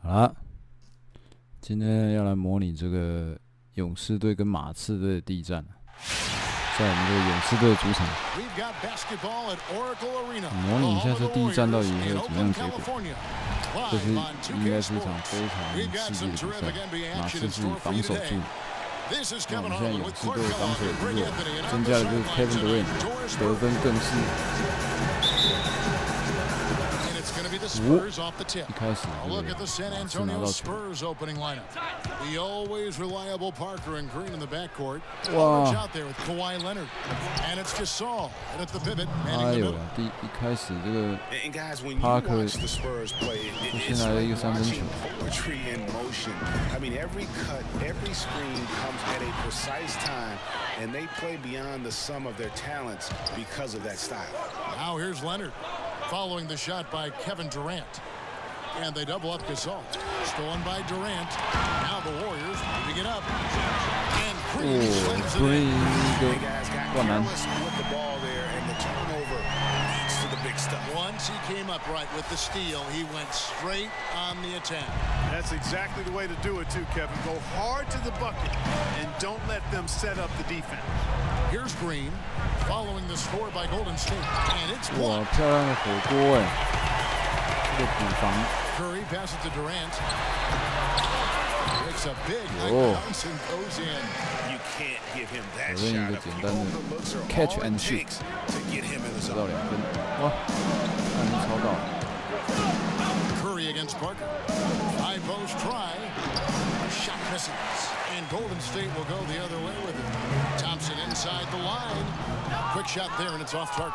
好啦，今天要来模拟这个勇士队跟马刺队的第一战，在我们这个勇士队的主场，模拟一下这第一战到底会有怎么样的结果。这是应该是一场非常刺激的比赛，马刺是以防守住。那我们现在勇士队防守不弱，增加的就是 Kevin-Durant， 得分更是。 一开始是拿到球，哇！哎呦，一开始这个 Parker 就先来了一个三分球。Following the shot by Kevin-Durant. And they double up Gasol. Stolen by Durant. Now the Warriors moving it up. And Green slings it in. With the ball there, and the turnover leads to the big stuff. Once he came up right with the steal, he went straight on the attack. That's exactly the way to do it too, Kevin. Go hard to the bucket and don't let them set up the defense. Here's Green, following the score by Golden State, and it's blocked. 哇，漂亮的火锅哎！这个补防。Curry passes to Durant. It's a big bounce and goes in. You can't give him that shot. 一个简单的 catch and shoot， 得到2分。哇，他已经超到了。Curry against Parker. High post try. Shot misses. And Golden State will go the other way with it. Thompson inside the line. Quick shot there, and it's off target.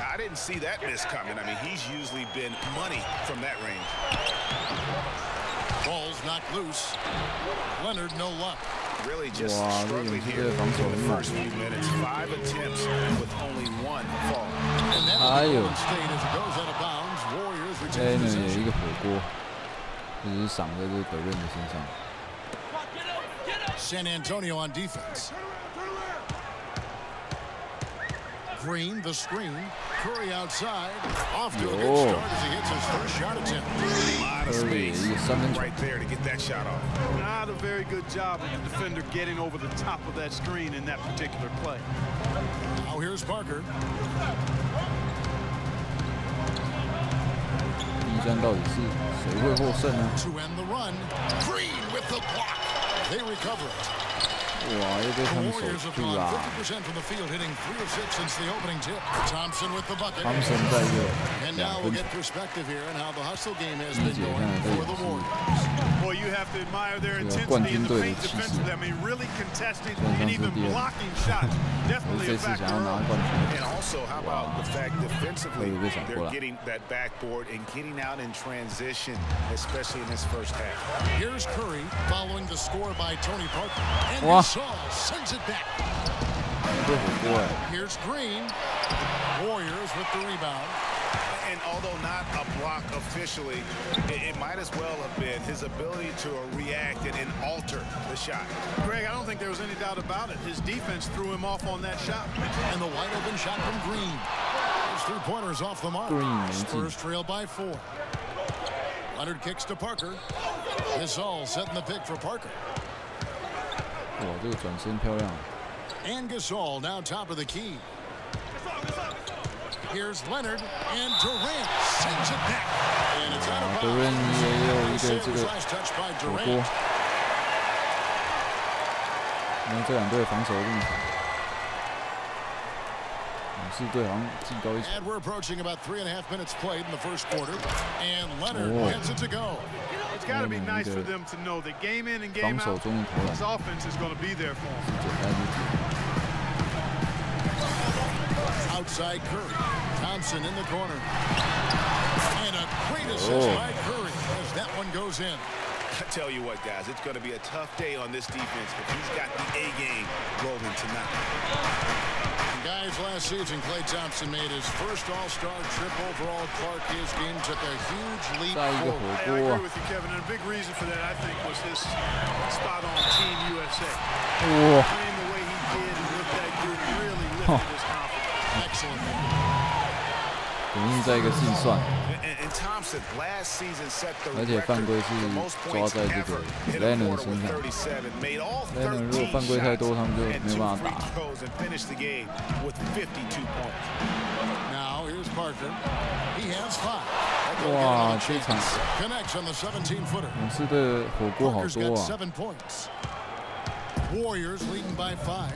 I didn't see that miss coming. I mean, he's usually been money from that range. Ball's knocked loose. Leonard, no luck. Really just struggling here in the first few minutes. 5 attempts with only 1 fall. And that Golden State as it goes out of bounds. Warriors retain possession. 一个火锅，就是赏在这个德润的身上。 San Antonio on defense. Green, the screen. Curry outside. Off to a good start as he hits his first shot attempt. A lot of space right there to get that shot off. Not a very good job of the defender getting over the top of that screen in that particular play. Now here's Parker. 第一战到底是谁会获胜呢？ To end the run. Green with the block. They recover it. 哇，又被他们守住啦 50% from the field, hitting 3 of 6 since the opening tip. Thompson with the bucket. Thompson 在一个And now we'll get perspective here on how the hustle game has been going for the Warriors. Boy, you have to admire their intensity in the paint defensively. I mean, really contesting and even blocking shots. Definitely a factor. And also, how about the fact defensively, they're getting that backboard and getting out in transition, especially in this first half. Here's Curry following the score by Tony Parker. And Gasol sends it back. Here's Green. Warriors with the rebound. And although not a block officially, it might as well have been his ability to react and alter the shot. Greg, I don't think there was any doubt about it. His defense threw him off on that shot. And the wide open shot from Green. His 3-pointers off the mark. Spurs trail by 4. Leonard kicks to Parker. Gasol setting the pick for Parker. 哇，这个转身漂亮。 And Gasol now top of the key. Here's Leonard and Durant sends it back. And it's out of bounds. Durant 也有一个这个火锅。因为这两队防守的立场，勇士队好像技高一筹。 And we're approaching about 3.5 minutes played in the first quarter. And Leonard gets it to go. It's got to be nice for them to know that game in and game out, this offense is going to be there for them. Outside Curry. Thompson in the corner. And a great assist by Curry as that one goes in. I tell you what, guys, it's going to be a tough day on this defense, but he's got the A game rolling tonight. Guys, last season, Klay-Thompson made his first All-Star trip overall. Clark, his game took a huge leap forward. I agree with you, Kevin, and a big reason for that, I think, was his spot on Team USA. Playing the way he did and with that group really lifted his confidence. Excellent. 等于在一个净算，而且犯规是抓在这个 Leonard 身上。Leonard 如果犯规太多，他们就没有办法打。哇，这场勇士队的火锅好多啊！ Warriors leading by 5.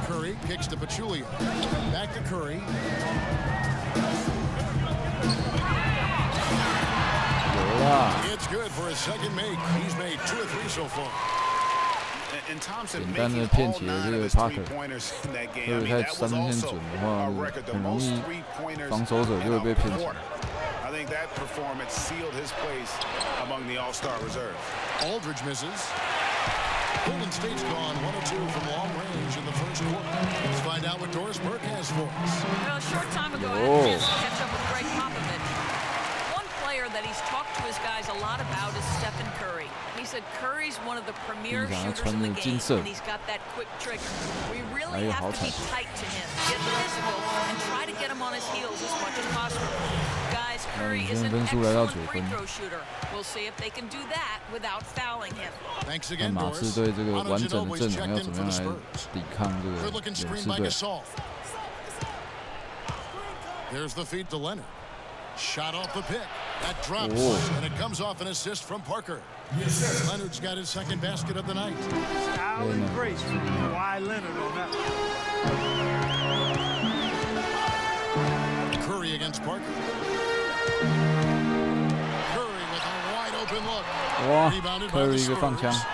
Curry kicks to Pachulia. Back to Curry. It's good for his second make. He's made 2 or 3 so far. 简单的骗起了这个 Parker， 如果太3分线准的话，很容易防守者就会被骗起来。 I think that performance sealed his place among the All-Star reserve. Aldridge misses. Golden State's gone 1 or 2 from long range in the first quarter. Let's find out what Doris Burke has for us. Well, a short time ago, I had a chance to catch up with Greg Popovich. One player that he's talked to his guys a lot about is Stephen Curry. He said Curry's one of the premier shooters in the game, and he's got that quick trigger. We really have to be tight to him, get physical, and try to get him on his heels as much as possible. Guys, Curry is an excellent free throw shooter. We'll see if they can do that without fouling him. Thanks again, 马刺队这个完整的阵容要怎么样来抵抗这个勇士队？ There's the feed to Leonard. Shot off the pick. That drops, and it comes off an assist from Parker. Leonard's got his second basket of the night. Style and grace from Kawhi Leonard on that one. Curry against Parker. Curry with a wide open look. Rebounded by the Spurs.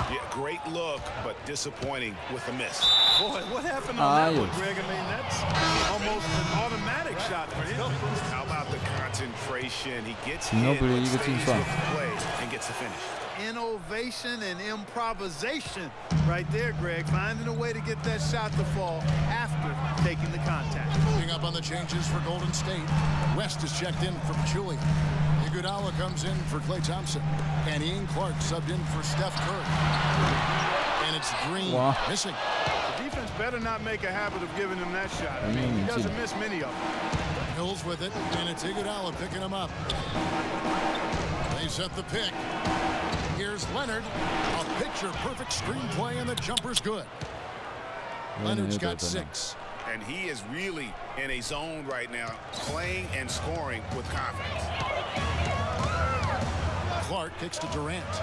Yeah, great look, but disappointing with a miss. Boy, what happened on that one, Greg? I mean, that's almost an automatic shot for him. How about the concentration? He gets hit, but stays with the play and gets the finish. Innovation and improvisation right there, Greg. Finding a way to get that shot to fall after taking the contact. Moving up on the changes for Golden State. West is checked in for Pachulia. Iguodala comes in for Klay-Thompson. And Ian Clark subbed in for Steph Curry. And it's Green missing. The defense better not make a habit of giving him that shot. I mean, he doesn't miss many of them. Hills with it, and it's Iguodala picking him up. They set the pick. Here's Leonard. A picture-perfect screenplay, and the jumper's good. Leonard's got 6. And he is really in a zone right now, playing and scoring with confidence. Clark kicks to Durant.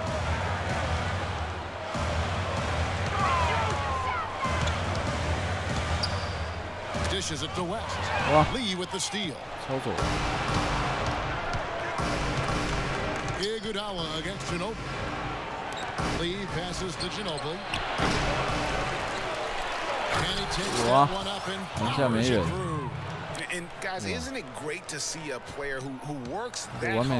Dishes it to West. Lee with the steal. Iguodala against Ginobili. Lee passes to Ginobili. And he takes that one up and powers it through. And guys, isn't it great to see a player who works that hard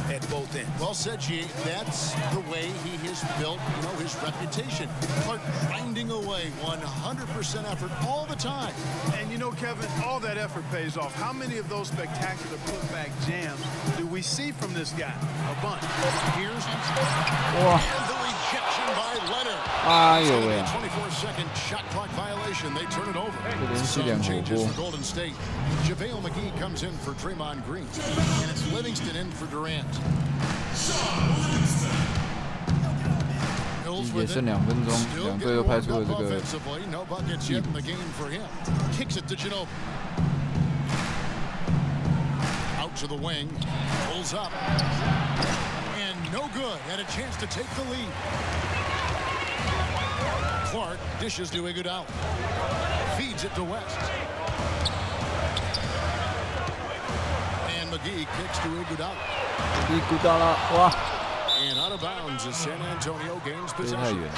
at both ends? Well said, G. That's the way he has built, his reputation. Clark grinding away, 100% effort all the time. And Kevin, all that effort pays off. How many of those spectacular putback jams do we see from this guy? A bunch. Here's and the rejection by Leonard. 24-second shot clock violation. They turn it over. Some changes for Golden State. JaVale McGee comes in for Draymond-Green. And it's Livingston in for Durant. 也剩2分钟，2队都拍出了这个。 No buckets yet in the game for him. Kicks it to Ginobili. Out to the wing. Pulls up. And no good. Had a chance to take the lead. Clark dishes to Iguodala. Feeds it to West. And McGee kicks to Iguodala. And out of bounds as San Antonio gains possession.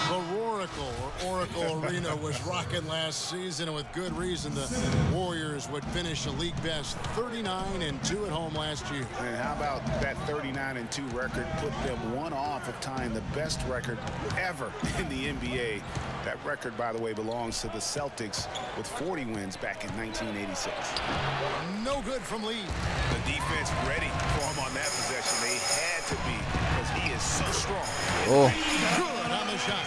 The Oracle Arena was rocking last season, and with good reason. The Warriors would finish a league best 39-2 at home last year. And how about that 39-2 record put them one off of tying the best record ever in the NBA. That record, by the way, belongs to the Celtics with 40 wins back in 1986. No good from Lee. The defense ready for him on that possession. They had to be, because he is so strong. Good on the shot.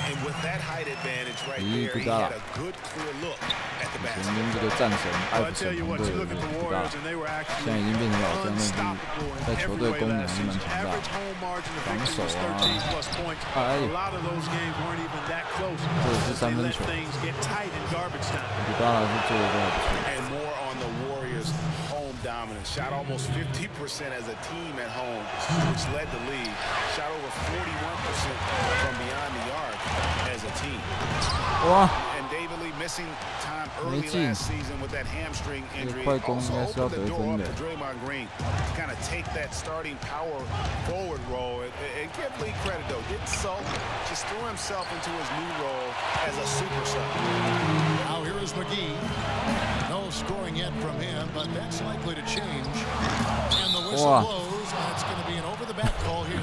And with that height advantage right there, he had a good clear look at the basket. 前面这个战神艾弗森团队的古大，现在已经变成老将，那是在球队功能还是蛮强大的，防守啊，哎，或者是三分球，古大是做的都还不错。 Dominance, shot almost 50% as a team at home, which led the league. Shot over 41% from beyond the arc as a team. Wow. And David Lee missing time early last season with that hamstring injury. Also opened the door up to Draymond-Green to kind of take that starting power forward role. And give Lee credit though, didn't sulk, just threw himself into his new role as a super sub. Now here is McGee. No scoring yet from him, but that's likely to change. And the whistle blows, and it's going to be an over-the-back call here.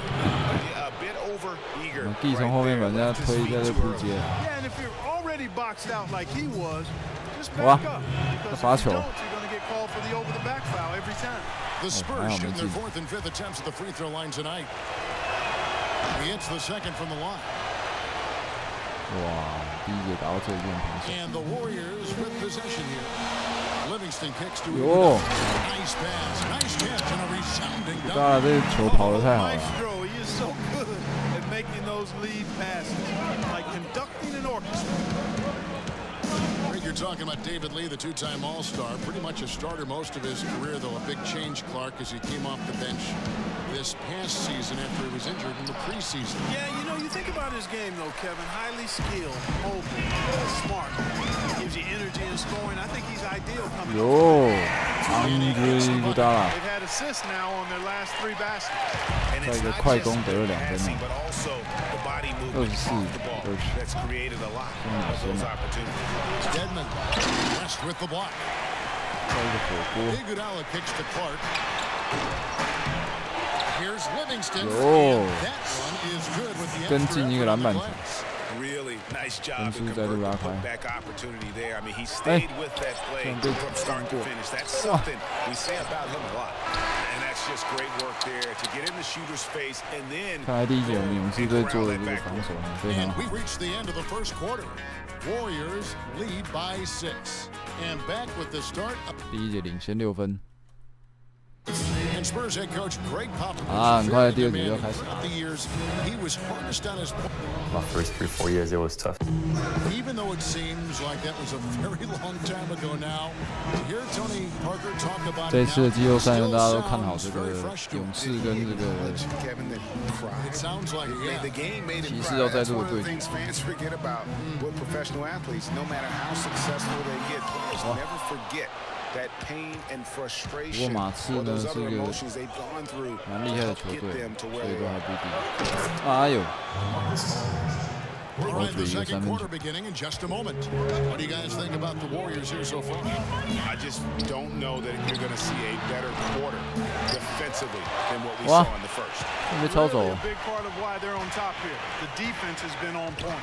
A bit over-eager. McGee 从后面把人家推在这扑街。Yeah, and if you're already boxed out like he was, just back up. Because if you don't, you're going to get called for the over-the-back foul every time. The Spurs shooting their 4th and 5th attempts at the free throw line tonight. He hits the second from the line. 哇，第一节打到这里变平手。 And the Warriors with possession here. Livingston kicks to it. Nice pass, nice catch, and a resounding dunk. 当然，这球跑得太好了。 He is so good at making those lead passes, like conducting an orchestra. You're talking about David Lee, the two-time All-Star, pretty much a starter most of his career, though a big change, Clark, as he came off the bench this past season after he was injured in the preseason. Yeah, you know, you think about his game, though, Kevin. Highly skilled, mobile, smart. Gives you energy and scoring. I think he's ideal coming Andre Iguodala. They've had assists now on their last 3 baskets. 在一个快攻得了2分呢。 That's created a lot of those opportunities. Deadman West with the block. Iguodala kicks to Clark. Here's Livingston. That one is good with the 跟进一个篮板球。 Really nice job to convert the putback opportunity there. I mean, he stayed with that play from start to finish. That's something we say about him a lot. And that's just great work there to get in the shooter's face and then. 看来第一节我们勇士队做的这个防守非常好。 We reached the end of the first quarter. Warriors lead by 6. And back with the start. 第一节领先6分。 And Spurs head coach Greg Popovich. 很快第二节就开始了。 The years he was hardest on his. My first 3-4 years, it was tough. Even though it seems like that was a very long time ago now, to hear Tony Parker talk about 这次的季后赛呢，大家都看好这个勇士跟这个骑士要再度的对决。不过马刺呢是一个蛮厉害的球队，所以都还不一定。哎呦！ All right, the second quarter beginning in just a moment. What do you guys think about the Warriors here so far? I just don't know that you're going to see a better quarter defensively than what we saw in the first. Really a big part of why they're on top here. The defense has been on point.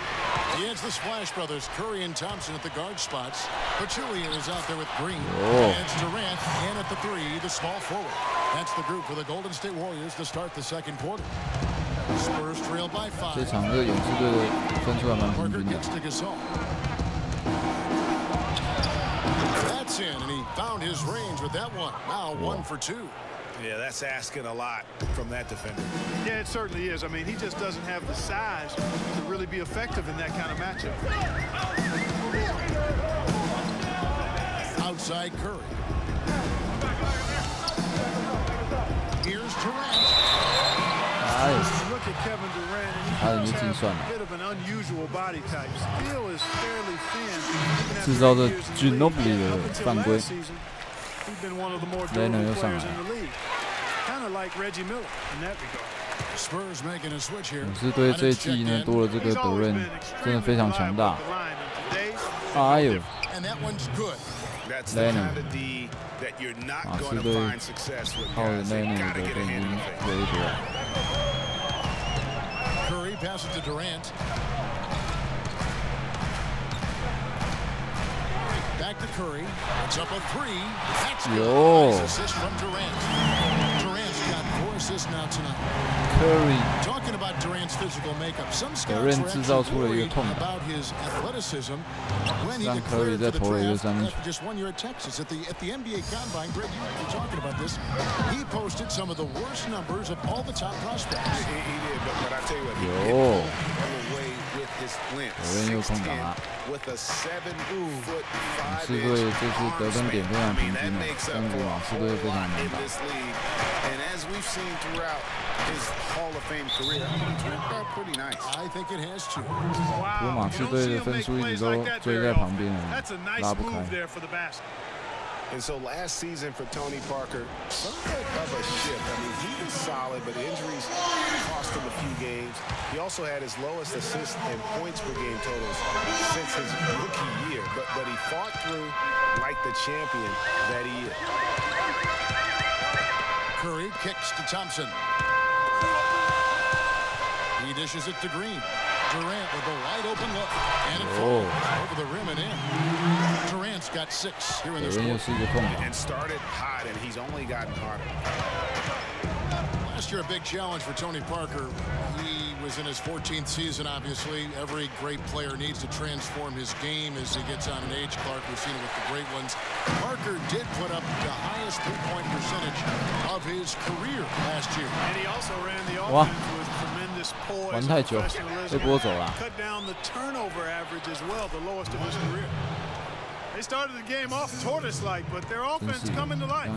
Against the Splash Brothers, Curry and Thompson at the guard spots. Pachulia is out there with Green. And Durant in at the 3, the small forward. That's the group for the Golden State Warriors to start the second quarter. Spurs trail by 5. 这场这个勇士队的分数还蛮平均的。 That's in, and he found his range with that one. Now 1 for 2. Yeah, that's asking a lot from that defender. Yeah, it certainly is. I mean, he just doesn't have the size to really be effective in that kind of matchup. Outside Curry. Here's Durant. Look at Kevin-Durant, and he does have a bit of an unusual body type. Still is fairly thin. 制造着 GAME1 的犯规。 He's been one of the more durable players in the league. Kind of like Reggie Miller in that regard. Spurs making a switch here. 勇士队这一季呢多了这个德润，真的非常强大。哎呦！ And that one's good. That's the kind of D that you're not going to find success with. 靠着那个都已经有一点。 Curry passes to Durant. Back to Curry. It's up a 3. That's good. Nice assist from Durant. Durant's got 4 assists now tonight. Curry Talking about Durant's physical makeup, some scouts were 制造 actually 出了一个 worried 空档， about his athleticism when he 让 declared Curry for 再 the 投了一个 draft 三分球。 after just 1 year at Texas. At the NBA Combine, Greg, you were talking about this. He posted some of the worst numbers of all the top prospects. He did, but I tell you what, he 有 pulled away with his length. 有人又空档了。 With a 7'5" 马刺队这次得分点非常平均的，但是马刺队非常难打。 And as we've seen throughout his Hall of Fame career, it's worked out pretty nice. I think it has to. 不过马刺队的分数一直都追在旁边了，拉不开。 And so last season for Tony Parker, somewhat of a shift. I mean, he was solid, but injuries cost him a few games. He also had his lowest assists and points per game totals since his rookie year. But he fought through like the champion that he is. Curry kicks to Thompson. He dishes it to Green. Durant with a wide open look. And it falls over the rim and in. Durant's got 6 here in this quarter. And started hot, and he's only gotten harder. Last year, a big challenge for Tony Parker. He was in his 14th season, obviously. Every great player needs to transform his game as he gets on an age clock. We've seen it with the great ones. Parker did put up the highest three-point percentage of his career last year. And he also ran the offense with tremendous poise and professionalism. Cut down the turnover average as well, the lowest of his career. They started the game off tortoise-like, but their offense coming to life.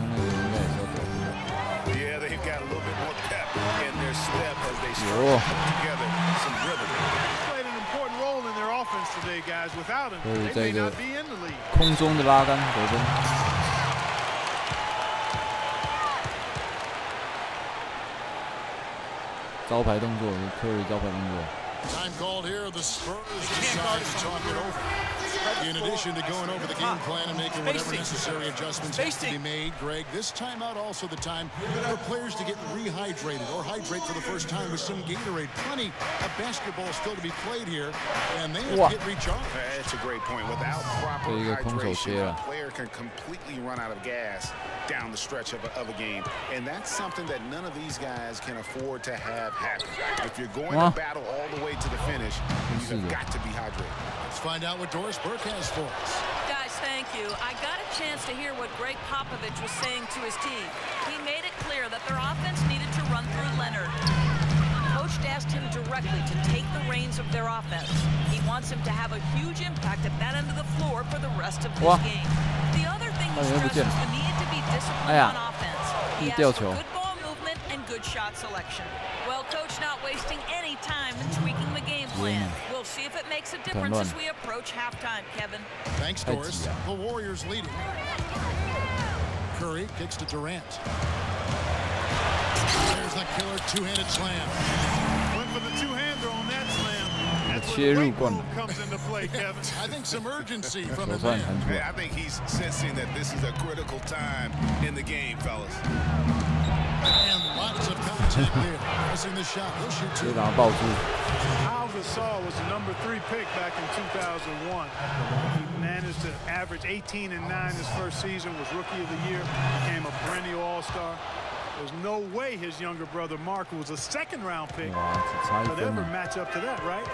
Yeah, they've got a little bit more pep in their step as they start to put together some rhythm. Played an important role in their offense today, guys. Without him, they may not be in the league. 空中的拉杆得分。招牌动作，Curry 招牌动作。 Time called here. The Spurs decide to talk it over. In addition to going over the game plan and making whatever necessary adjustments have to be made, Greg, this timeout also the time for players to get rehydrated or hydrate for the first time with some Gatorade. Plenty of basketball still to be played here, and they have to get recharged. That's a great point. Without proper hydration, a player can completely run out of gas down the stretch of a game, and that's something that none of these guys can afford to have happen. If you're going to battle all the way to the finish, you've got to be hydrated. Let's find out what Doris Burke has for us. Guys, thank you. I got a chance to hear what Greg Popovich was saying to his team. He made it clear that their offense needed to run through Leonard. Coach asked him directly to take the reins of their offense. He wants him to have a huge impact at that end of the floor for the rest of this game. The other thing he stresses is the need to be disciplined on offense. He asks for good ball movement and good shot selection. Well, Coach not wasting any time in tweaking the game plan. We'll see if it makes a difference as we approach halftime, Kevin. Thanks, Doris. The Warriors leading. Curry kicks to Durant. There's the killer two-handed slam. Went for the two-hander on that slam. That's where the weight move comes into play, Kevin. I think some urgency from him there. I think he's sensing that this is a critical time in the game, fellas. And lots of contact there. Missing the shot. He'll shoot two. Al Gasol was the #3 pick back in 2001. He managed to average 18 and 9 his first season, was Rookie of the Year, became a perennial All-Star. There's no way his younger brother Mark, who was a second-round pick, could ever match up to that, right?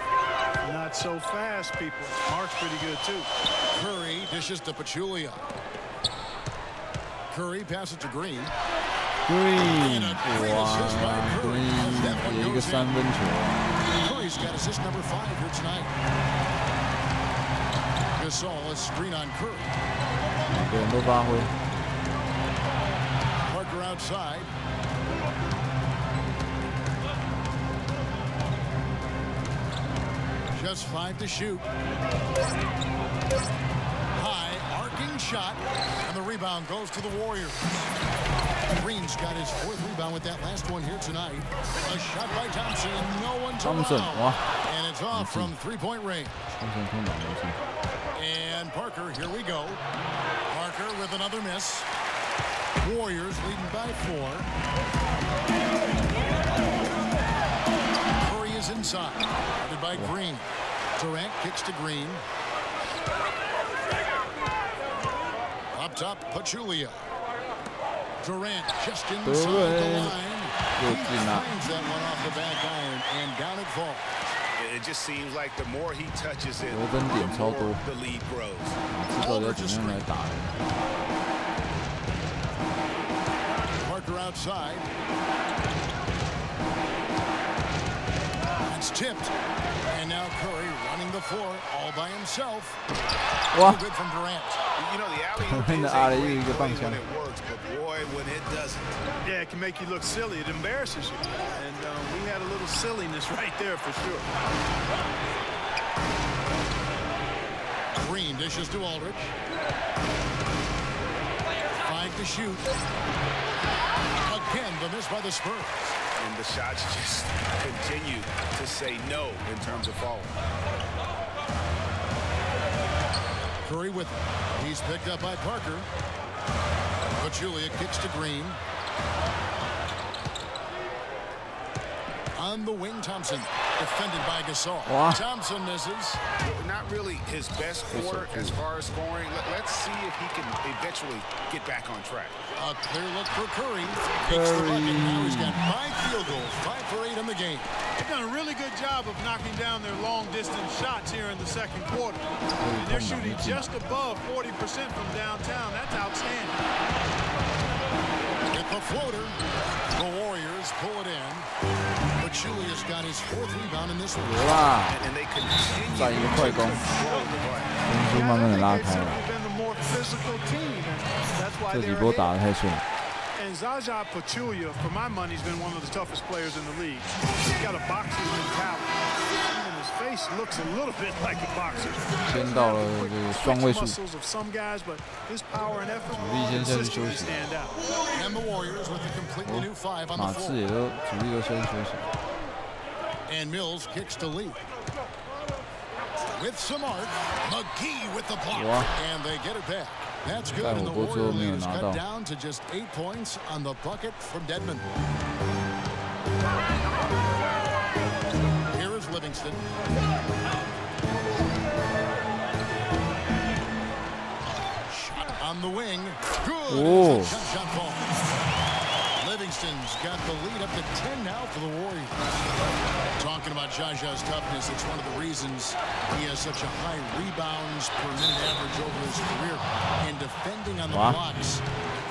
Not so fast, people. Mark's pretty good, too. Curry dishes to Pachulia. Curry passes to Green. Green, wow, Green 一个三分球。 Curry's got assist #5 here tonight. Gasol is screen on Curry. 两个人都发挥。 Parker outside. Just 5 to shoot. High arcing shot, and the rebound goes to the Warriors. Green's got his 4th rebound with that last one here tonight. A shot by Thompson, no one's around. And it's off from 3-point range. And Parker, here we go. Parker with another miss. Warriors leading by 4. Curry is inside, guarded by Green. Durant kicks to Green. Up top, Pachulia. Durant just inside the line. 又进了。 It just seems like the more he touches it, 得分点超多。 the lead grows. 马刺到底要怎么样来打人？ Parker outside. It's tipped. And now Curry running the floor all by himself. Wow. Good from Durant. You know, the alley-oop is a great play when it works, but boy, when it doesn't. Yeah, it can make you look silly. It embarrasses you. And we had a little silliness right there for sure. Green dishes to Aldridge. 5 to shoot. Again, the miss by the Spurs. And the shots just continue to say no in terms of falling. Curry with it. He's picked up by Parker. Pachulia kicks to Green. On the wing, Thompson. Defended by Gasol. Wow. Thompson misses. Not really his best quarter as far as scoring. Let's see if he can eventually get back on track. A clear look for Curry. Takes the bucket. Now he's got 5 field goals. 5 for 8 in the game. They've done a really good job of knocking down their long-distance shots here in the second quarter. And they're shooting just above 40% from downtown. That's outstanding. Get the floater. The Warriors pull it in. Pachulia's got his 4th rebound in this one. 有啦， And they continue 再一个快攻， 分数慢慢的拉开了。 这几波打得太顺了。 And Zaza Pachulia, for my money, has been one of the toughest players in the league. He's got a boxer's mentality. Even his face looks a little bit like a boxer's. 先到了这个双位数。 Muscles of some guys, but his power and effort 主力先下去休息。 stand out. And the Warriors with a completely new 5 on 马 the 刺 floor. 也都主力都先休息。 And Mills kicks to Lee. With some art, McGee with the block. Wow. And they get it back. That's good, and the Warrior lead is cut down to just 8 points on the bucket from Dedmon. Here is Livingston. Shot on the wing. Good. Oh. Shot ball. Livingston's got the lead up to 10 now for the Warriors. Talking about Jaja's toughness, it's one of the reasons he has such a high rebounds per minute average over his career. And defending on the blocks,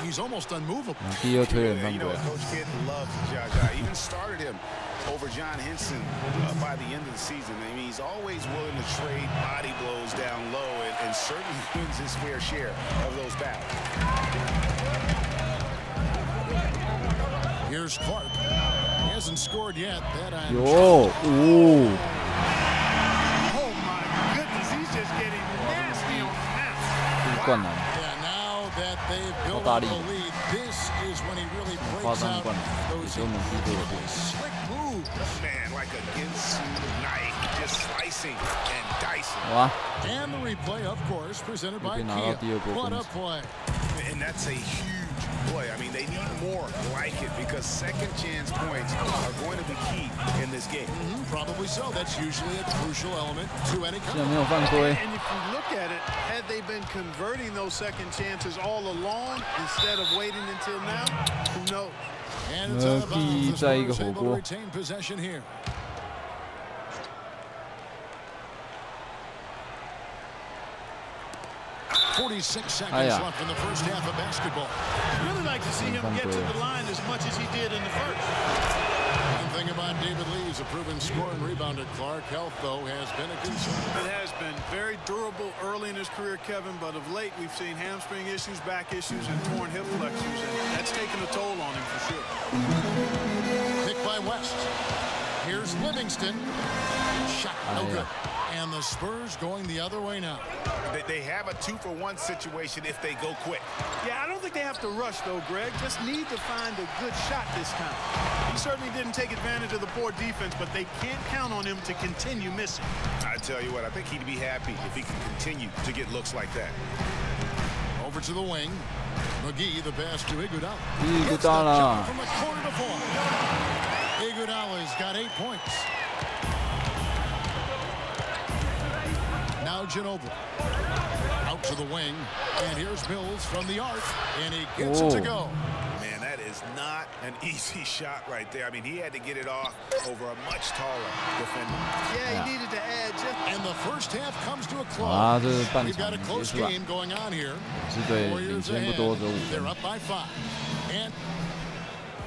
he's almost unmovable. You know, Coach Kidd loves Jaja. Even started him over John Henson by the end of the season. I mean, he's always willing to trade body blows down low and certainly wins his fair share of those battles. Here's Clark. He hasn't scored yet. That on Yo, ooh. Oh my goodness, he's just getting nasty on the灌篮。 Yeah, now that they've built up the lead, this is when he really breaks out those slick moves. Man, like a Ginsu knife, just slicing and dicing. Wow. And the replay, of course, presented by Kia. What a play. And that's a huge play. I mean, they need more like it because second chance points are going to be key in this game. Probably so. That's usually a crucial element to any contest. 没有犯规。 And if you look at it, had they been converting those second chances all along instead of waiting until now, who knows? And it's out of bounds. The Spurs able to retain possession here. .46 seconds left in the first half of basketball. I'd really like to see him get to the line as much as he did in the first. One thing about David Lee, he's a proven scorer and rebounder. Clark, health, though, has been a concern. It has been very durable early in his career, Kevin, but of late we've seen hamstring issues, back issues, and torn hip flexors, and that's taken a toll on him for sure. Picked by West. Here's Livingston. Shot, no good. And the Spurs going the other way now. They have a 2-for-1 situation if they go quick. Yeah, I don't think they have to rush, though, Greg. Just need to find a good shot this time. He certainly didn't take advantage of the poor defense, but they can't count on him to continue missing. I tell you what, I think he'd be happy if he can continue to get looks like that. Over to the wing. McGee, the pass to Iguodala. Iguodala. From the corner to 4. Iguodala's got 8 points. Now Ginobili. Out to the wing. And here's Mills from the arc. And he gets it to go. Man, that is was not an easy shot right there. I mean, he had to get it off over a much taller defender. Yeah, he needed to add just. And the first half comes to a 啊， close. 这是半 We've 场 got a 结 close 束了， game going on here. 是队领先不多，只有5 They're 分。 up by 5. And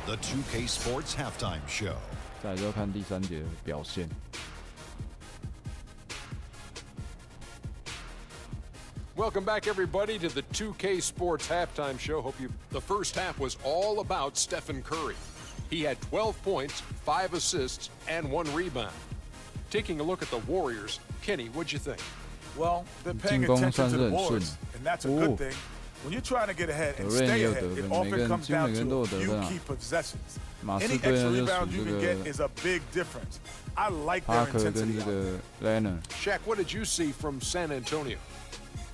The 2K Sports Halftime Show. 再来就看第3节的表现。 Welcome back, everybody, to the 2K Sports Halftime Show. The first half was all about Stephen Curry. He had 12 points, 5 assists, and 1 rebound. Taking a look at the Warriors, Kenny, what'd you think? Well, they're paying attention to the boards, and that's a good thing. When you're trying to get ahead and stay ahead, it often comes down to a few key possessions. Any extra rebound you can get is a big difference. I like their intensity. Shaq, what did you see from San Antonio?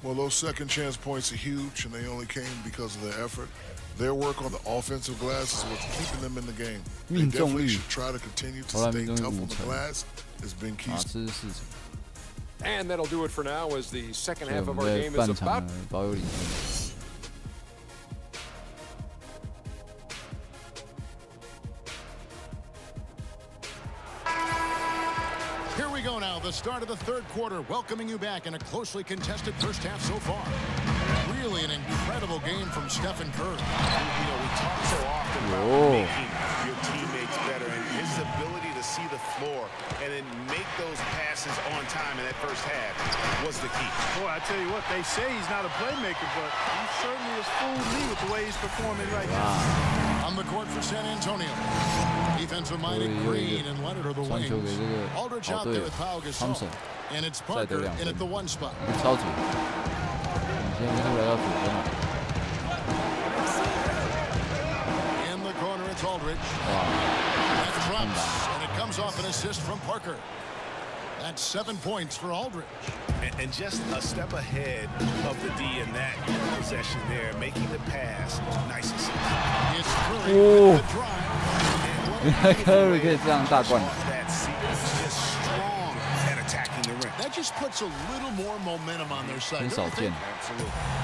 Well, those second chance points are huge, and they only came because of their effort. Their work on the offensive glass is what's keeping them in the game. They definitely should try to continue to stay tough on the glass. It's been key. And that'll do it for now as the second half of our game is about. here we go now, the start of the third quarter, welcoming you back in a closely contested first half so far. Really an incredible game from Stephen Curry. You know, we talk so often about making your teammates better, and his ability to see the floor and then make those passes on time in that first half was the key. Boy, I tell you what, they say he's not a playmaker, but he certainly has fooled me with the way he's performing right now. On the court for San Antonio. Defensive-minded Green and Leonard are the wings. Aldridge out there with Pau Gasol. And it's Parker in at the 1 spot. In the corner, it's Aldridge. That drops, and it comes off an assist from Parker. That's 7 points for Aldridge. And just a step ahead of the D in that possession there, making the pass. Nice assist. It's Curry with the drive. Curry 可以这样大灌。 That just puts a little more momentum on their side. 很少见。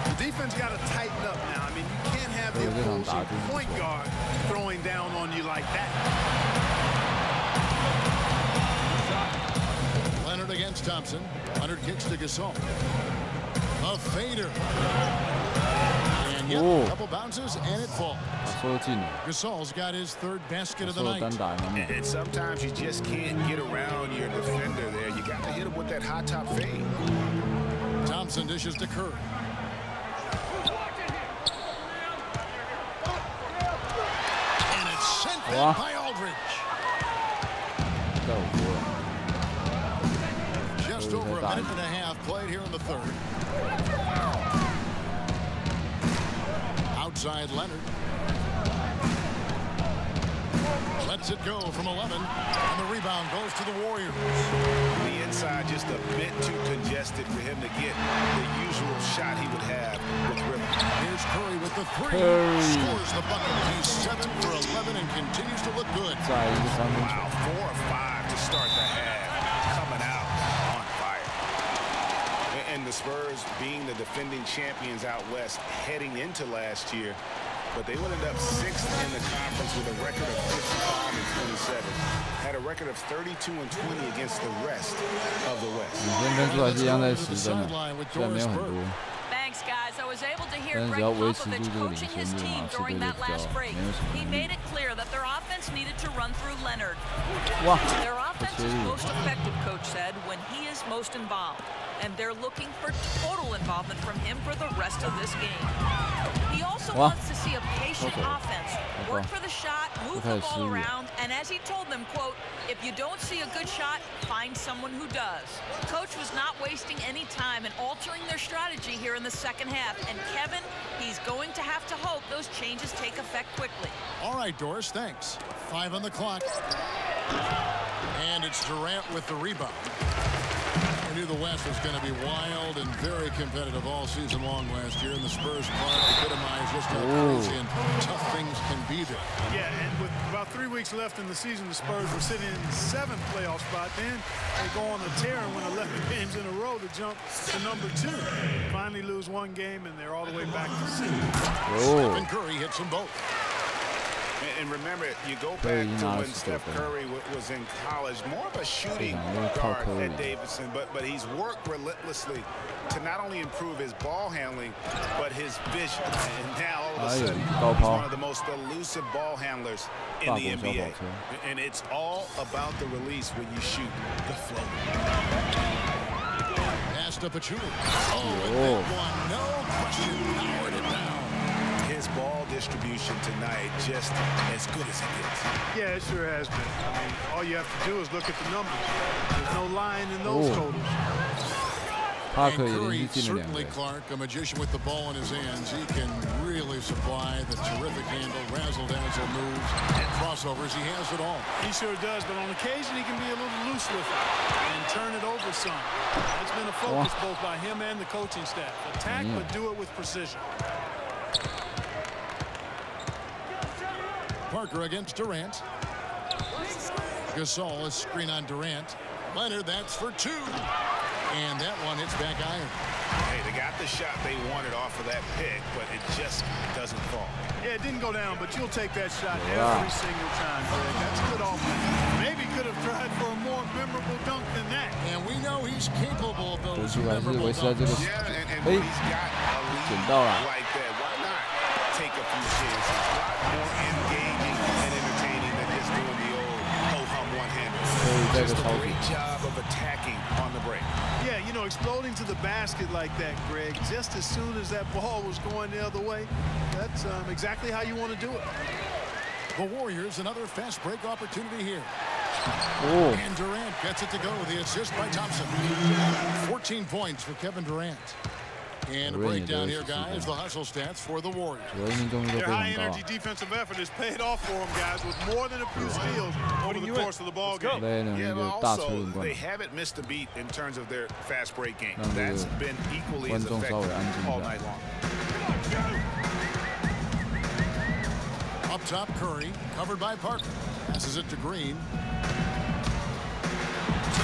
The defense got to tighten up now. I mean, you can't have the opposing point guard throwing down on you like that. Leonard against Thompson. Leonard kicks to Gasol. A fader. And yet, a couple bounces and it falls. Gasol's got his 3rd basket of the night. And sometimes you just can't get around your defender there. You got to hit him with that high top fade. Thompson dishes to Curry. And it's sent back by Aldridge. Just over a minute and a half played here in the 3rd. Outside Leonard. Lets it go from 11, and the rebound goes to the Warriors. The inside just a bit too congested for him to get the usual shot he would have with Rivers. Here's Curry with the 3. Scores the bucket. He's 7 for 11 and continues to look good. Wow, 4 or 5 to start the half. Coming out on fire. And the Spurs being the defending champions out west heading into last year. But they ended up 6th in the conference with a record of 55 and 27. Had a record of 32 and 20 against the rest of the West. Thanks, guys. I was able to hear Greg Popovich coaching his team during that last break. He made it clear that their offense needed to run through Leonard. Their offense is most effective, coach said, when he is most involved. And they're looking for total involvement from him for the rest of this game. He also wants to see a patient offense, work for the shot, move the ball around, and as he told them, quote, if you don't see a good shot, find someone who does. Coach was not wasting any time in altering their strategy here in the second half, and Kevin, he's going to have to hope those changes take effect quickly. All right, Doris, thanks. 5 on the clock. And it's Durant with the rebound. I knew the West was going to be wild and very competitive all season long last year, and the Spurs part epitomized just how crazy and tough things can be there. Yeah, and with about 3 weeks left in the season, the Spurs were sitting in 7th playoff spot. Then they go on a tear and win 11 games in a row to jump to number 2. Finally lose 1 game, and they're all the way back to 6. Stephen Curry hits them both. And remember, you go back to when Steph Curry was in college, more of a shooting guard at Davidson, but he's worked relentlessly to not only improve his ball handling, but his vision. And now, all of a sudden, he's one of the most elusive ball handlers in the NBA. And it's all about the release when you shoot the float. Pass to Pachulia. Oh, one, no question, powered it down. His ball distribution tonight just as good as it gets. Yeah, it sure has been. I mean, all you have to do is look at the numbers. There's no lying in those totals. And Curry, certainly Clark, a magician with the ball in his hands. He can really supply the terrific handle, razzle-dazzle moves, and crossovers. He has it all. He sure does, but on occasion he can be a little loose with it and turn it over some. That's been a focus both by him and the coaching staff. Attack, but do it with precision. Parker against Durant. Gasol is screen on Durant. Leonard, that's for two. And that one hits back iron. Hey, they got the shot they wanted off of that pick, but it just doesn't fall. Yeah, it didn't go down, but you'll take that shot every single time, Greg. That's good offense. Maybe could have tried for a more memorable dunk than that. And we know he's capable of those memorable dunks. Yeah, and when he's got a lead like that, why not take a few chances? A lot more engaging and entertaining than just doing the old ho-hum one-hander. Just a great job of attacking on the break. Yeah, you know, exploding to the basket like that, Greg, just as soon as that ball was going the other way, that's exactly how you want to do it. The Warriors, another fast break opportunity here. And Durant gets it to go. The assist by Thompson. 14 points for Kevin-Durant. And a breakdown here, guys, the hustle stats for the Warriors. Their high-energy defensive effort has paid off for them, guys, with more than a few steals over the course of the ball game. Yeah, but also, they haven't missed a beat in terms of their fast break game. That's been equally as effective all night long. Up top, Curry, covered by Parker. Passes it to Green. Back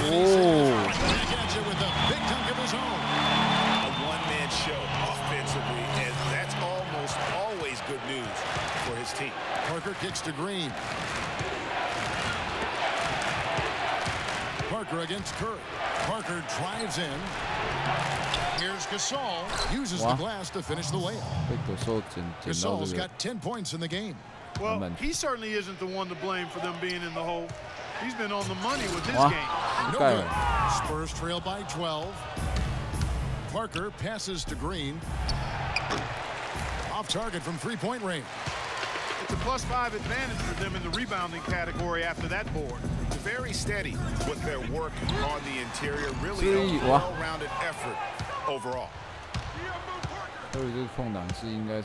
at you with a big dunk of his own. One-man show offensively, and that's almost always good news for his team. Parker kicks to Green. Parker against Curry. Parker drives in. Here's Gasol. Uses the glass to finish the layup. Gasol's got 10 points in the game. Well, he certainly isn't the one to blame for them being in the hole. He's been on the money with his game. No good. Spurs trail by 12. Parker passes to Green. Off target from three-point range. It's a +5 advantage for them in the rebounding category after that board. Very steady with their work on the interior. Really a well-rounded effort overall.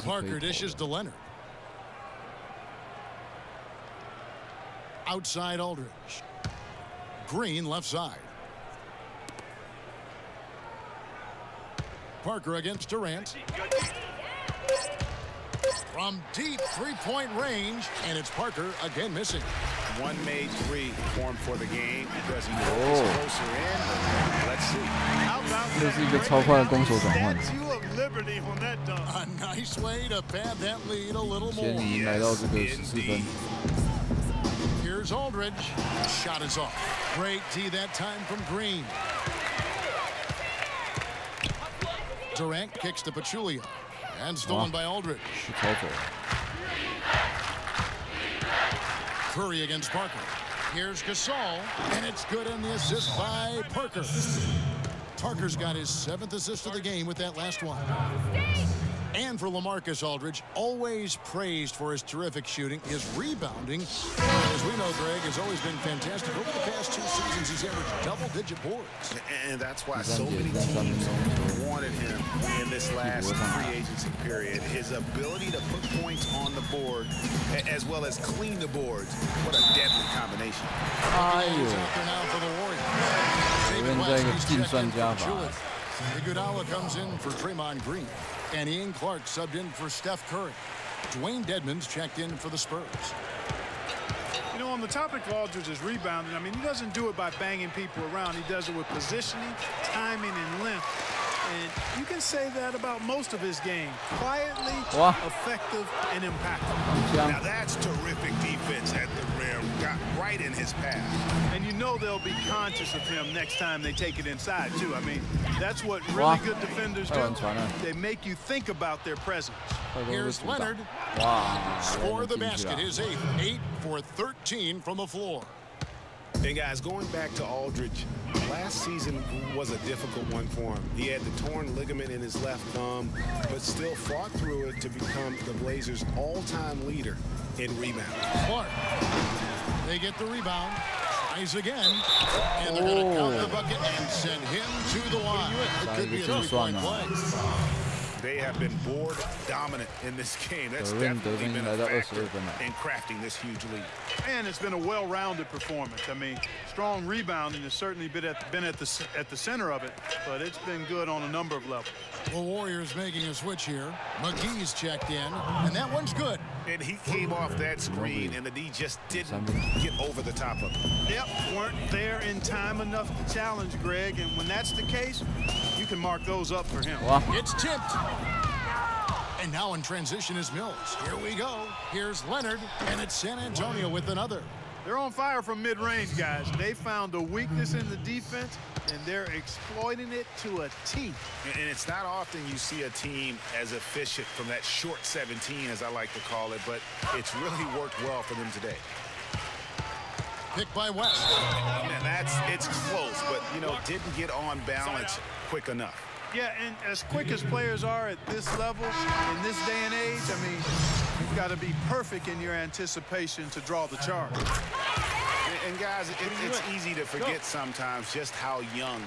Parker dishes to Leonard. Outside Aldridge. Green left side. Parker against Durant. From deep three-point range, and it's Parker again missing. One made three formed for the game. Does he go closer in? Let's see. How about that? Statue of Liberty on that dunk. A nice way to pad that lead a little more. Yes, indeed. Here's Aldridge. Shot is off. Great D that time from Green. Durant kicks to Pachulia. And stolen by Aldridge. Curry against Parker. Here's Gasol. And it's good on the assist by Parker. Parker's got his 7th assist of the game with that last one. And for LaMarcus Aldridge, always praised for his terrific shooting. His rebounding, as we know, Greg, has always been fantastic. Over the past 2 seasons, he's averaged double-digit boards. And that's why so many teams wanted him in this last free agency period. His ability to put points on the board, as well as clean the boards. What a deadly combination. He's out there now for the Warriors. Iguodala comes in for Draymond-Green. And Ian Clark subbed in for Steph Curry. Dwayne Dedmon's checked in for the Spurs. You know, on the topic of Aldridge's rebounding, I mean, he doesn't do it by banging people around. He does it with positioning, timing, and length. And you can say that about most of his game. Quietly, effective, and impactful. Now that's terrific defense at the rim. Got right in his path. And you know they'll be conscious of him next time they take it inside, too. I mean, that's what really good defenders do. They make you think about their presence. Here's Leonard. Score the basket, his 8th. 8 for 13 from the floor. And guys, going back to Aldridge, last season was a difficult one for him. He had the torn ligament in his left thumb, but still fought through it to become the Blazers' all-time leader in rebounds. Clark. They get the rebound. Tries again. And they're going to count the bucket and send him to the line. It could be a three-point play. They have been board dominant in this game. That's definitely been a factor in crafting this huge lead. And it's been a well-rounded performance. I mean, strong rebounding has certainly been at the center of it, but it's been good on a number of levels. The Warriors making a switch here. McGee's checked in, and that one's good. And he came off that screen, and the D just didn't get over the top of it. Yep, weren't there in time enough to challenge Greg, and when that's the case, you can mark those up for him. It's tipped. And now in transition is Mills. Here we go. Here's Leonard, and it's San Antonio with another. They're on fire from mid-range, guys. They found a weakness in the defense, and they're exploiting it to a T. And it's not often you see a team as efficient from that short 17, as I like to call it, but it's really worked well for them today. Picked by West. And it's close, but, you know, didn't get on balance quick enough. Yeah, and as quick as players are at this level, in this day and age, I mean, you've got to be perfect in your anticipation to draw the charge. And guys, it's easy to forget sometimes just how young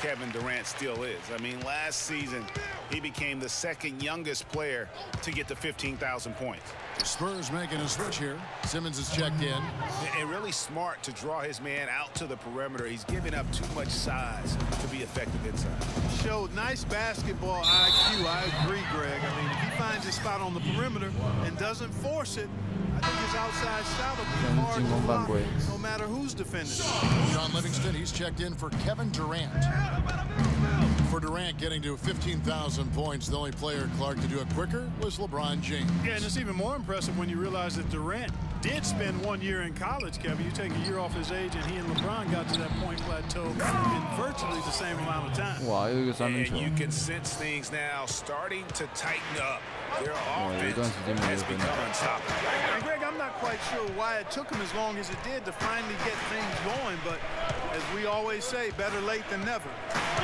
Kevin-Durant still is. I mean, last season, he became the second youngest player to get to 15,000 points. The Spurs making a switch here. Simmons is checked in. And really smart to draw his man out to the perimeter. He's giving up too much size to be effective inside. Showed nice basketball IQ. I agree, Greg. I mean, if he finds his spot on the perimeter and doesn't force it, I think his outside shot will be hard to block, no matter who's defending. John Livingston, he's checked in for Kevin-Durant. For Durant getting to 15,000 points, the only player, Clark, to do it quicker was LeBron James. Yeah, and it's even more impressive when you realize that Durant did spend 1 year in college, Kevin. You take a year off his age, and he and LeBron got to that point plateau in virtually the same amount of time. And you can sense things now starting to tighten up. Their offense has become unstoppable. And Greg, I'm not quite sure why it took him as long as it did to finally get things going, but as we always say, better late than never.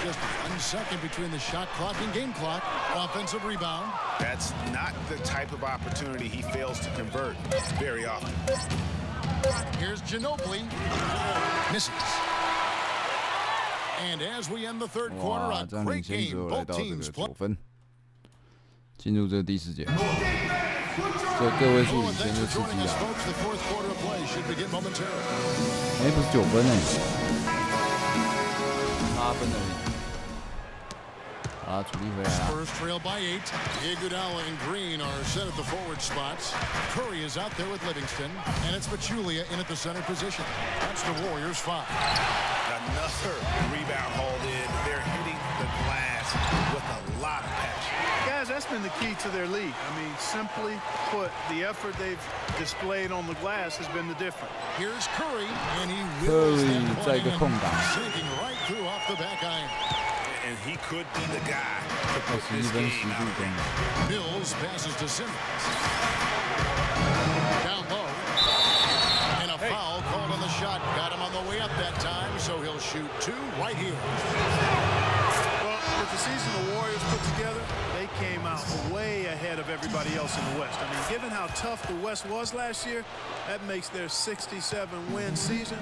Just 1 second between the shot clock and game clock. Offensive rebound. That's not the type of opportunity he fails to convert very often. Here's Ginobili. Misses. And as we end the third quarter, a great game. Both teams play. 进入这个第4节，这个位数领先就刺激了。哎，不是9分哎，8分而已。好，主力回来了。Spurs trail by 8. Iguodala and Green are set at the forward spots. Curry is out there with Livingston, and it's Pachulia in at the center position. That's the Warriors 5. Another rebound hauled in. They're hitting the glass with a lot of passion. Guys, that's been the key to their lead. I mean, simply put, the effort they've displayed on the glass has been the difference. Here's Curry, and he wheels that play in, sinking right through off the back iron. And he could be the guy to put this game out. Mills passes to Simmons. Down low. And a foul called on the shot. Got him on the way up that time, so he'll shoot 2 right here. Well, with the season the Warriors put together, they came out way ahead of everybody else in the West. I mean, given how tough the West was last year, that makes their 67-win season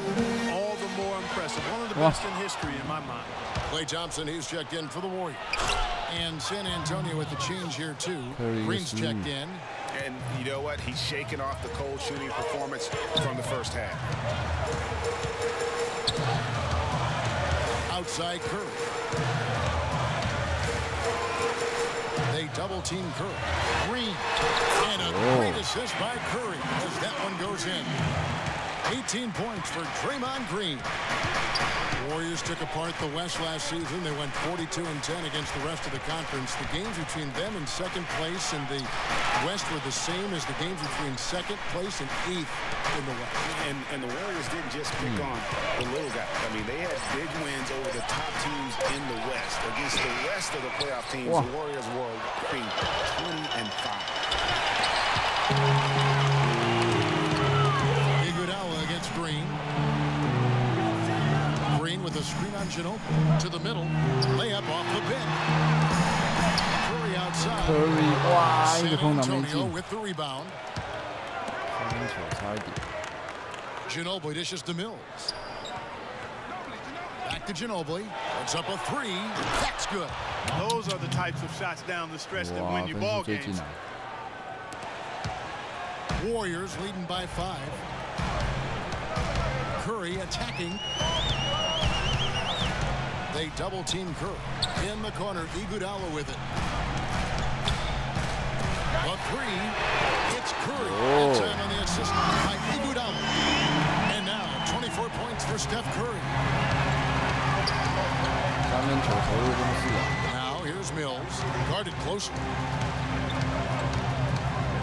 all the more impressive. One of the best in history in my mind. Klay-Thompson, he's checked in for the Warriors. And San Antonio with the change here, too. Green's checked in. And you know what? He's shaking off the cold shooting performance from the first half. Outside Curry. They double-team Curry. Green. And a great assist by Curry as that one goes in. 18 points for Draymond-Green. Warriors took apart the West last season. They went 42-10 against the rest of the conference. The games between them and second place in the West were the same as the games between second place and 8th in the West. And the Warriors didn't just pick on the little guys. I mean, they had big wins over the top teams in the West. Against the rest of the playoff teams, the Warriors were being 20-5. Iguodala against Green. Green with a screen on Ginobili to the middle. Layup off the bench. Curry outside. Curry， 哇，一个空档没进。 with the rebound. 三分球差一点。 Ginobili dishes to Mills. Back to Ginobili. Puts up a 3. That's good. Those are the types of shots down the stretch that win you ball games. Warriors leading by 5. Curry attacking. They double team Curry. In the corner, Iguodala with it. A 3. It's Curry. Time on the assist by Iguodala. And now 24 points for Steph Curry. 三分球投入公式啊。 Now here's Mills. Guarded closely.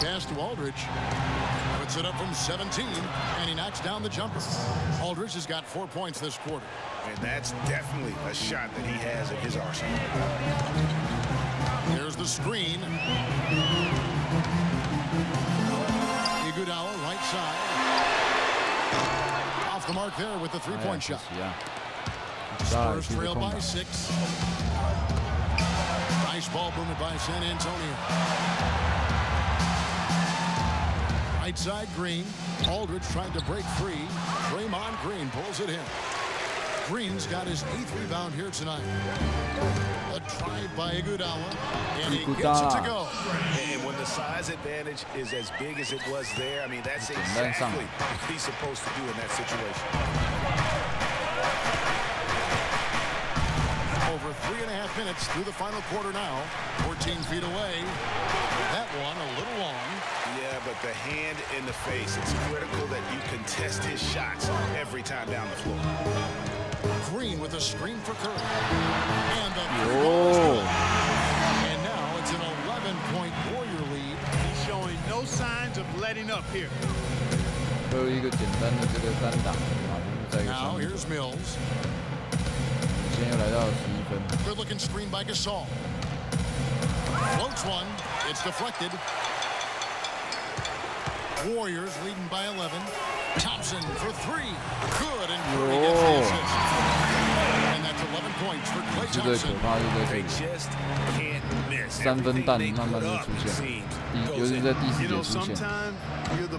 Pass to Aldridge. Puts it up from 17, and he knocks down the jumper. Aldridge has got 4 points this quarter. And that's definitely a shot that he has in his arsenal. There's the screen. Iguodala, right side. Off the mark there with the three-point shot. Spurs trail by 6. Nice ball movement by San Antonio. Right side, Green. Aldridge trying to break free. Draymond-Green pulls it in. Green's got his 8th rebound here tonight. A drive by Iguodala, and he gets it to go. And when the size advantage is as big as it was there, I mean, that's exactly what he's supposed to do in that situation. Over 3.5 minutes through the final quarter now. 14 feet away. That one a little long. Yeah, but the hand in the face, it's critical that you contest his shots every time down the floor. Green with a screen for Curry. And the three. And now it's an 11-point Warrior lead. He's showing no signs of letting up here. Now here's Mills. Good looking screen by Gasol. Floats one. It's deflected. Warriors leading by 11. Thompson for 3. Good, and Curry gets the assist. And that's 11 points for Klay-Thompson. They just can't miss. 三分弹慢慢的出现，尤其是在第4节出现，让这个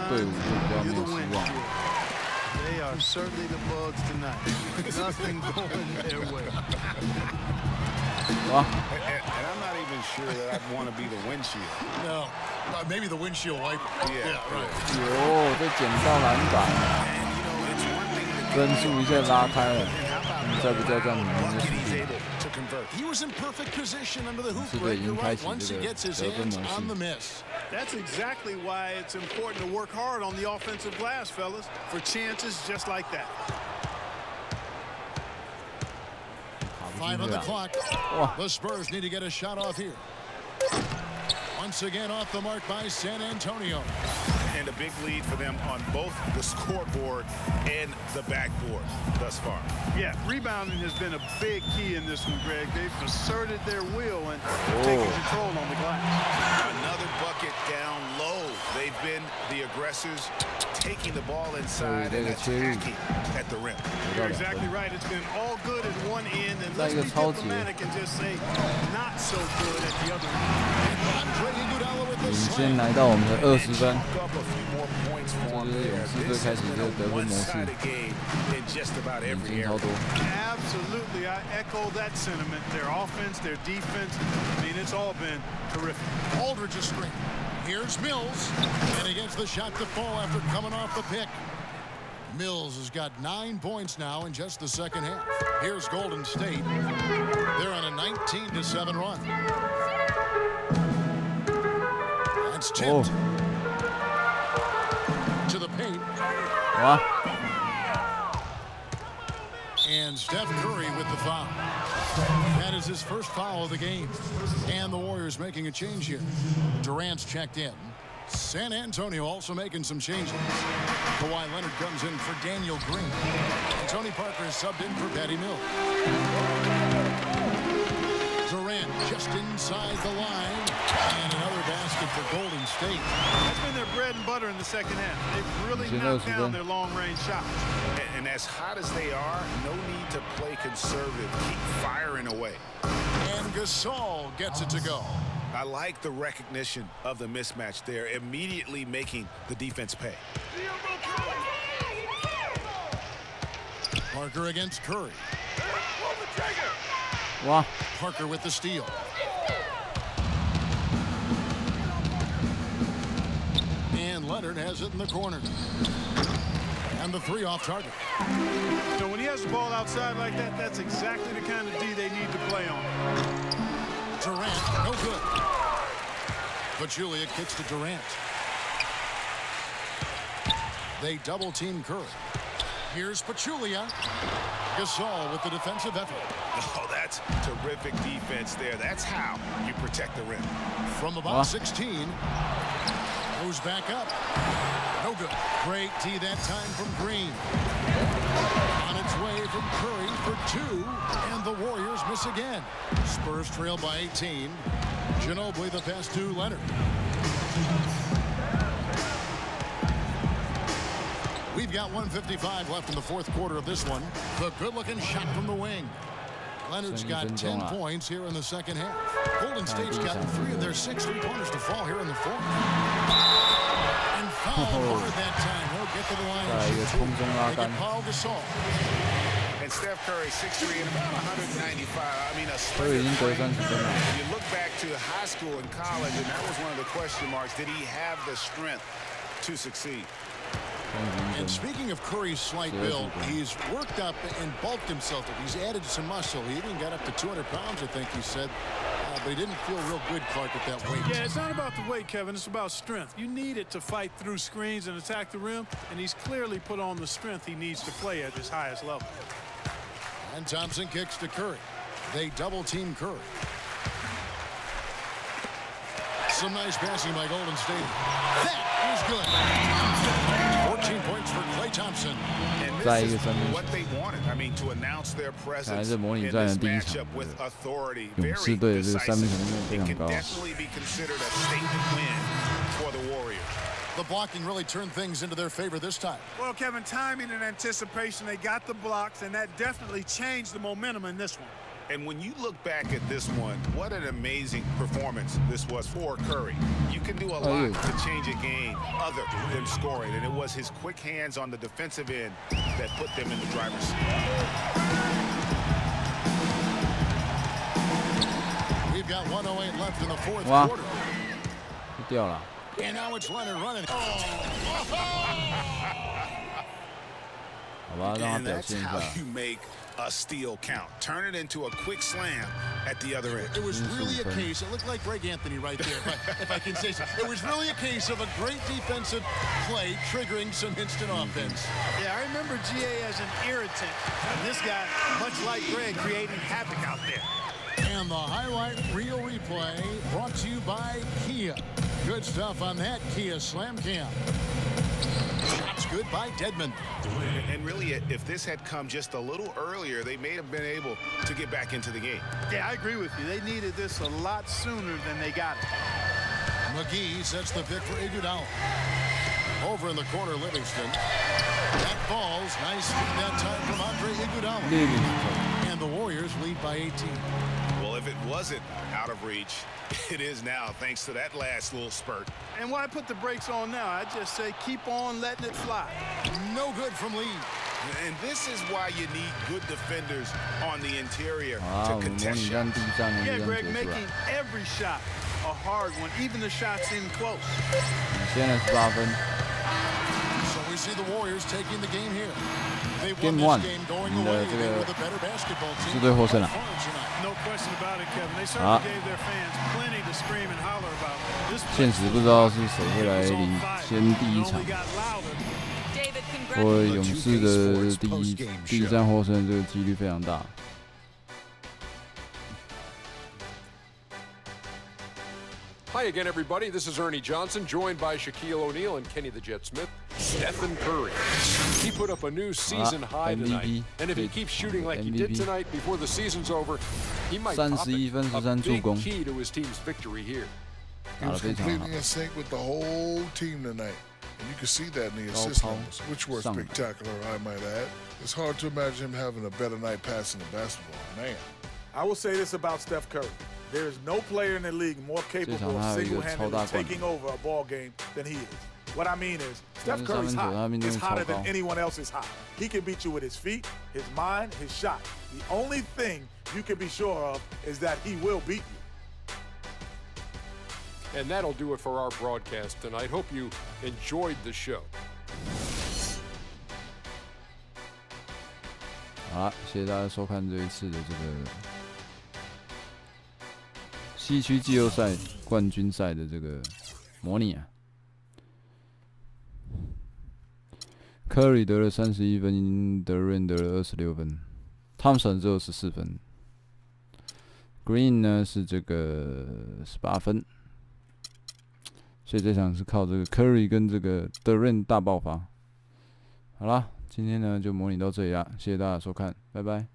队伍就比较没有希望。 They are certainly the bugs tonight. Nothing going their way. And I'm not even sure that I'd want to be the windshield. No, maybe the windshield wiper. Yeah, right. 这捡到篮板，分数一下拉开了，再不再这样， He was in perfect position under the hoop break. You're right. Once he gets his hands on the miss. That's exactly why it's important to work hard on the offensive glass, fellas, for chances just like that. 5 on the clock. The Spurs need to get a shot off here. Once again off the mark by San Antonio. And a big lead for them on both the scoreboard and the backboard thus far. Yeah, rebounding has been a big key in this one, Greg. They've asserted their will and taken control on the glass. Another bucket down low. They've been the aggressors, taking the ball inside and attacking at the rim. You're exactly right. It's been all good at one end, and let's be diplomatic and just say not so good at the other end. 领先来到我们的20分，这是勇士队开始这个得分模式，领先超多。 Absolutely, I echo that sentiment. Their offense, their defense. I mean, it's all been terrific. Aldridge is screen. Here's Mills, and he gets the shot to fall after coming off the pick. Mills has got 9 points now in just the second half. Here's Golden State. They're on a 19-7 run. That's tipped. to the paint. 哇！ And Steph Curry with the foul. That is his first foul of the game. And the Warriors making a change here. Durant's checked in. San Antonio also making some changes. Kawhi Leonard comes in for Daniel Green. And Tony Parker is subbed in for Patty Mills. Durant just inside the line. And another basket for Golden State. That's been their bread and butter in the second half. They've really knocked down their long-range shots. And as hot as they are, no need to play conservative. Keep firing away. And Gasol gets it to go. I like the recognition of the mismatch there, immediately making the defense pay. Parker against Curry. Wow. Parker with the steal. And Leonard has it in the corner. And the three off target. So when he has the ball outside like that, that's exactly the kind of D they need to play on. Durant, no good. Pachulia kicks to Durant. They double team Curry. Here's Pachulia. Gasol with the defensive effort. Oh, that's terrific defense there. That's how you protect the rim. From about 16. Goes back up. No good. Great D that time from Green. On its way from Curry for two. And the Warriors miss again. Spurs trail by 18. Ginobili the pass to Leonard. We've got 1:55 left in the fourth quarter of this one. The good-looking shot from the wing. Leonard's got 10 points here in the second half. Golden State's gotten 3 of their 6 three-pointers to fall here in the fourth. And foul hard that time. He'll get to the line. They get Paul Gasol. And Steph Curry, 6'3" and about 195. I mean, a slender frame. You look back to high school and college, and that was one of the question marks. Did he have the strength to succeed? And speaking of Curry's slight build, he's worked up and bulked himself up. He's added some muscle. He even got up to 200 pounds, I think he said. But he didn't feel real good, Clark, at that weight. Yeah, it's not about the weight, Kevin. It's about strength. You need it to fight through screens and attack the rim, and he's clearly put on the strength he needs to play at his highest level. And Thompson kicks to Curry. They double-team Curry. Some nice passing by Golden State. That is good. 14 points for Klay-Thompson. And this is what they wanted. I mean, to announce their presence in this matchup with authority. Very decisive. It can definitely be considered a statement win for the Warriors. The blocking really turned things into their favor this time. Well, Kevin, timing and anticipation, they got the blocks, and that definitely changed the momentum in this one. And when you look back at this one, what an amazing performance this was for Curry. You can do a lot to change a game other than scoring, and it was his quick hands on the defensive end that put them in the driver's seat. We've got 1:08 left in the fourth quarter. 掉了。 And now it's Leonard running. And that's how you make a steal count. Turn it into a quick slam at the other end. It was really a case. It looked like Greg Anthony right there, if I can say so. It was really a case of a great defensive play triggering some instant offense. Yeah, I remember GA as an irritant. And this guy, much like Greg, creating havoc out there. And the highlight reel replay brought to you by Kia. Good stuff on that Kia Slam Cam. Shots good by Dedmon. And really, if this had come just a little earlier, they may have been able to get back into the game. Yeah, I agree with you. They needed this a lot sooner than they got it. McGee sets the pick for Iguodala. Over in the corner, Livingston. That falls. Nice that time from Andre Iguodala. And the Warriors lead by 18. Well, if it wasn't out of reach, it is now, thanks to that last little spurt. And why put the brakes on now? I just say keep on letting it fly. No good from Lee. And this is why you need good defenders on the interior to contest shots. Yeah, Greg, making every shot a hard one, even the shots in close. So we see the Warriors taking the game here. They won Game 1 this game going away. They were the better basketball team. 是对获胜了。 No question about it, Kevin. They certainly gave their fans plenty to scream and holler about. 现实不知道是谁会来领先第一场。我勇士的第一战获胜这个几率非常大。Hi again, everybody. This is Ernie Johnson, joined by Shaquille O'Neal and Kenny the Jet Smith. Stephen Curry. He put up a new season high tonight, and if he keeps shooting like he did tonight before the season's over, he might pop it. A big key to his team's victory here. He was completely in sync with the whole team tonight. And you can see that in the assist numbers, which were spectacular, I might add. It's hard to imagine him having a better night passing the basketball. Man. I will say this about Steph Curry. There is no player in the league more capable of single-handedly taking over a ball game than he is. What I mean is, Steph Curry's hot. He's hotter than anyone else is hot. He can beat you with his feet, his mind, his shot. The only thing you can be sure of is that he will beat you. And that'll do it for our broadcast tonight. Hope you enjoyed the show. 好，谢谢大家收看这一次的这个西区季后赛冠军赛的这个模拟啊。Curry 得了31分 ，Durant 得了26分 ，Thompson 只有14分 ，Green 呢是这个18分。所以这场是靠这个 Curry 跟这个 Durant 大爆发。好啦，今天呢就模拟到这里啦，谢谢大家收看，拜拜。